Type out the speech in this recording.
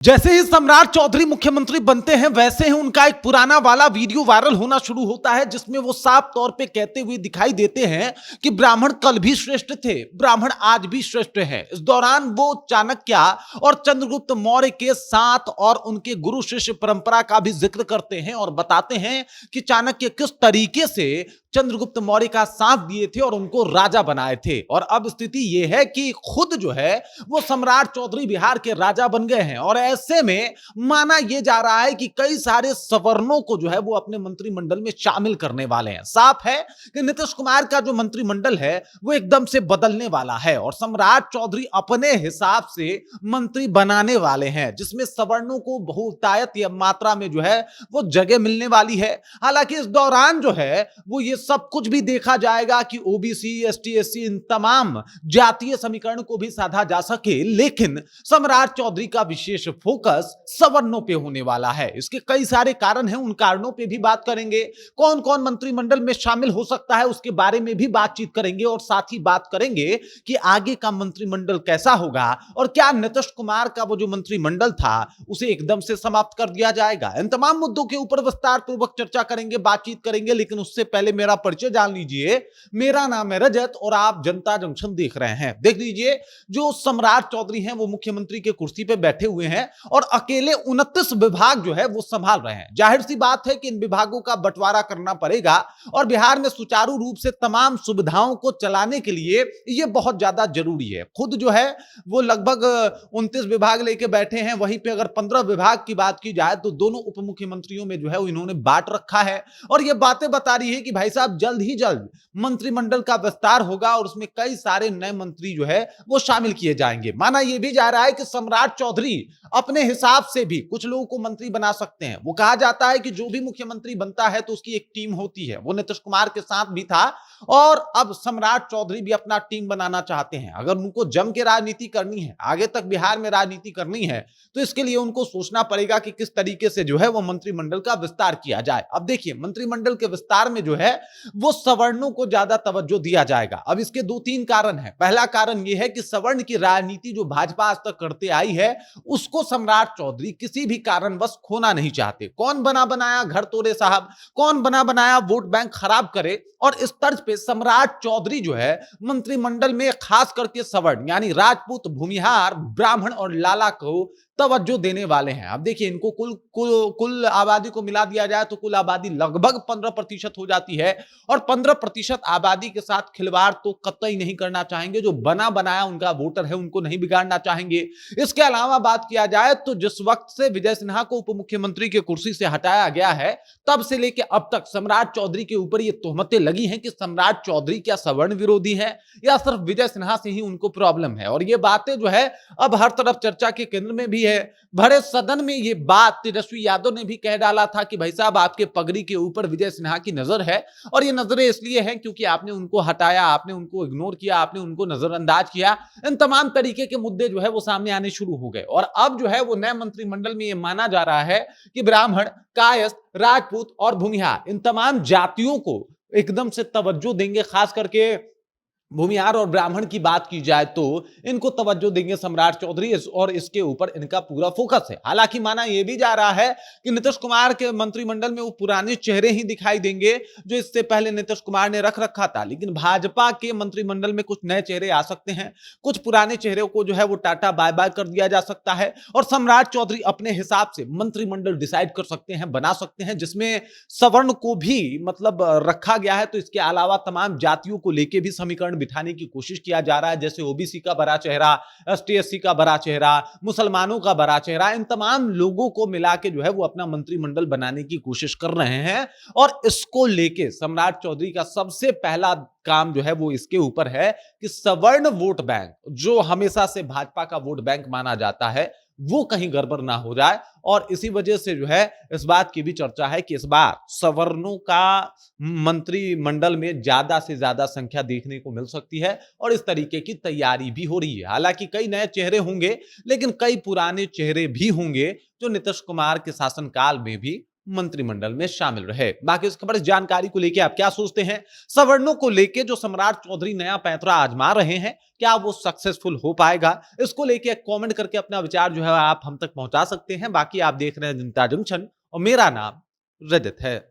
जैसे ही सम्राट चौधरी मुख्यमंत्री बनते हैं वैसे ही उनका एक पुराना वाला वीडियो वायरल होना शुरू होता है जिसमें वो साफ तौर पे कहते हुए दिखाई देते हैं कि ब्राह्मण कल भी श्रेष्ठ थे, ब्राह्मण आज भी श्रेष्ठ हैं। इस दौरान वो चाणक्य और चंद्रगुप्त मौर्य के साथ और उनके गुरु शिष्य परंपरा का भी जिक्र करते हैं और बताते हैं कि चाणक्य किस तरीके से चंद्रगुप्त मौर्य का साथ दिए थे और उनको राजा बनाए थे। और अब स्थिति यह है कि खुद जो है वो सम्राट चौधरी बिहार के राजा बन गए हैं और ऐसे में माना यह जा रहा है कि कई सारे सवर्णों को जो है वो अपने मंत्रिमंडल में शामिल करने वाले हैं। साफ है कि नीतीश कुमार का जो मंत्रिमंडल है वो एकदम से बदलने वाला है और सम्राट चौधरी अपने हिसाब से मंत्री बनाने वाले हैं जिसमें सवर्णों को बहुतायत मात्रा में जो है वो जगह मिलने वाली है। हालांकि इस दौरान जो है वो ये सब कुछ भी देखा जाएगा कि ओबीसी, एसटी, एससी इन तमाम जातीय समीकरण को भी साधा जा सके, लेकिन सम्राट चौधरी का विशेष फोकस सवर्णों पे होने वाला है। इसके कई सारे कारण हैं, उन कारणों पे भी बात करेंगे। कौन कौन मंत्रिमंडल में शामिल हो सकता है उसके बारे में भी बातचीत करेंगे और साथ ही बात करेंगे कि आगे का मंत्रिमंडल कैसा होगा और क्या नीतीश कुमार का वो जो मंत्रिमंडल था उसे एकदम से समाप्त कर दिया जाएगा। इन तमाम मुद्दों के ऊपर विस्तार पूर्वक चर्चा करेंगे, बातचीत करेंगे, लेकिन उससे पहले मेरा परिचय जान लीजिए। मेरा नाम है रजत और आप जनता जंक्शन देख रहे हैं। देख लीजिए, जो सम्राट चौधरी हैं वो मुख्यमंत्री के कुर्सी पे बैठे हुए हैं और अकेले 29 विभाग जो है वो संभाल रहे हैं। जाहिर सी बात है कि इन विभागों का बंटवारा करना पड़ेगा और बिहार में सुचारू रूप से तमाम सुविधाओं को चलाने के लिए यह बहुत ज्यादा जरूरी है। खुद जो है वो लगभग 29 विभाग लेके बैठे हैं, वहीं पे अगर 15 विभाग की बात की जाए तो दोनों उप मुख्यमंत्रियों में जो है इन्होंने बांट रखा है और ये बातें बता रही है कि भाई साहब जल्द ही जल्द मंत्रिमंडल का विस्तार होगा और उसमें कई सारे नए मंत्री जो है वो शामिल किए जाएंगे। माना यह भी जा रहा है कि सम्राट चौधरी अपने हिसाब से भी कुछ लोगों को मंत्री बना सकते हैं। वो कहा जाता है कि जो भी मुख्यमंत्री बनता है तो उसकी एक टीम होती है, वो नीतीश कुमार के साथ भी था और अब सम्राट चौधरी भी अपना टीम बनाना चाहते हैं। अगर उनको जम के राजनीति करनी है, आगे तक बिहार में राजनीति करनी है, तो इसके लिए उनको सोचना पड़ेगा कि किस तरीके से जो है वो मंत्रिमंडल का विस्तार किया जाए। अब देखिए, मंत्रिमंडल के विस्तार में जो है वो सवर्णों को ज्यादा तवज्जो दिया जाएगा। अब इसके दो तीन कारण हैं। पहला कारण यह है कि सवर्ण की राजनीति जो भाजपा आज तक करते आई है उसको सम्राट चौधरी किसी भी कारणवश खोना नहीं चाहते। कौन बना बनाया घर तोड़े साहब, कौन बना बनाया वोट बैंक खराब करे, और इस तर्ज पे सम्राट चौधरी जो है मंत्रिमंडल में खास करके सवर्ण यानी राजपूत, भूमिहार, ब्राह्मण और लाला को तवज्जो देने वाले हैं। अब देखिए, इनको कुल आबादी को मिला दिया जाए तो कुल आबादी लगभग 15% हो जाती है और 15% आबादी के साथ खिलवाड़ तो कतई नहीं करना चाहेंगे। जो बना बनाया उनका वोटर है उनको नहीं बिगाड़ना चाहेंगे। इसके अलावा बात किया जाए तो जिस वक्त से विजय सिन्हा को उप मुख्यमंत्री की कुर्सी से हटाया गया है तब से लेकर अब तक सम्राट चौधरी के ऊपर ये तोहमतें लगी हैं कि सम्राट चौधरी क्या सवर्ण विरोधी है या सिर्फ विजय सिन्हा से ही उनको प्रॉब्लम है। और ये बातें जो है अब हर तरफ चर्चा के केंद्र में भी है। भरे सदन में ये बात तेजस्वी यादव ने भी कह डाला था कि भाई साहब आपके पगड़ी के ऊपर विजय सिन्हा की नजर है और ये नजरें इसलिए हैं क्योंकि आपने उनको हटाया, आपने उनको इग्नोर किया, आपने उनको नजरअंदाज किया। इन तमाम तरीके के मुद्दे जो है वो सामने आने शुरू हो गए और अब जो है वो नए मंत्रिमंडल में ये माना जा रहा है कि ब्राह्मण, कायस्थ, राजपूत और भूमिहार इन तमाम जातियों को एकदम से तवज्जो देंगे। खास करके भूमिहार और ब्राह्मण की बात की जाए तो इनको तवज्जो देंगे सम्राट चौधरी और इसके ऊपर इनका पूरा फोकस है। हालांकि माना यह भी जा रहा है कि नीतीश कुमार के मंत्रिमंडल में वो पुराने चेहरे ही दिखाई देंगे जो इससे पहले नीतीश कुमार ने रख रखा था, लेकिन भाजपा के मंत्रिमंडल में कुछ नए चेहरे आ सकते हैं। कुछ पुराने चेहरे को जो है वो टाटा बाय बाय कर दिया जा सकता है और सम्राट चौधरी अपने हिसाब से मंत्रिमंडल डिसाइड कर सकते हैं, बना सकते हैं, जिसमें सवर्ण को भी मतलब रखा गया है। तो इसके अलावा तमाम जातियों को लेकर भी समीकरण बिठाने की कोशिश किया जा रहा है, जैसे ओबीसी का बड़ा चेहरा, एसटी एससी का बड़ा चेहरा, मुसलमानों का बड़ा चेहरा, इन तमाम लोगों को मिला के जो है वो अपना मंत्रिमंडल बनाने की कोशिश कर रहे हैं। और इसको लेके सम्राट चौधरी का सबसे पहला काम जो है वो इसके ऊपर है कि सवर्ण वोट बैंक, जो हमेशा से भाजपा का वोट बैंक माना जाता है, वो कहीं गड़बड़ ना हो जाए। और इसी वजह से जो है इस बात की भी चर्चा है कि इस बार सवर्णों का मंत्रिमंडल में ज्यादा से ज्यादा संख्या देखने को मिल सकती है और इस तरीके की तैयारी भी हो रही है। हालांकि कई नए चेहरे होंगे लेकिन कई पुराने चेहरे भी होंगे जो नीतीश कुमार के शासनकाल में भी मंत्रिमंडल में शामिल रहे। बाकी इस खबर, इस जानकारी को लेकर आप क्या सोचते हैं? सवर्णों को लेकर जो सम्राट चौधरी नया पैंतरा आजमा रहे हैं, क्या वो सक्सेसफुल हो पाएगा? इसको लेके कमेंट करके अपना विचार जो है आप हम तक पहुंचा सकते हैं। बाकी आप देख रहे हैं जनता जंक्शन और मेरा नाम रजत है।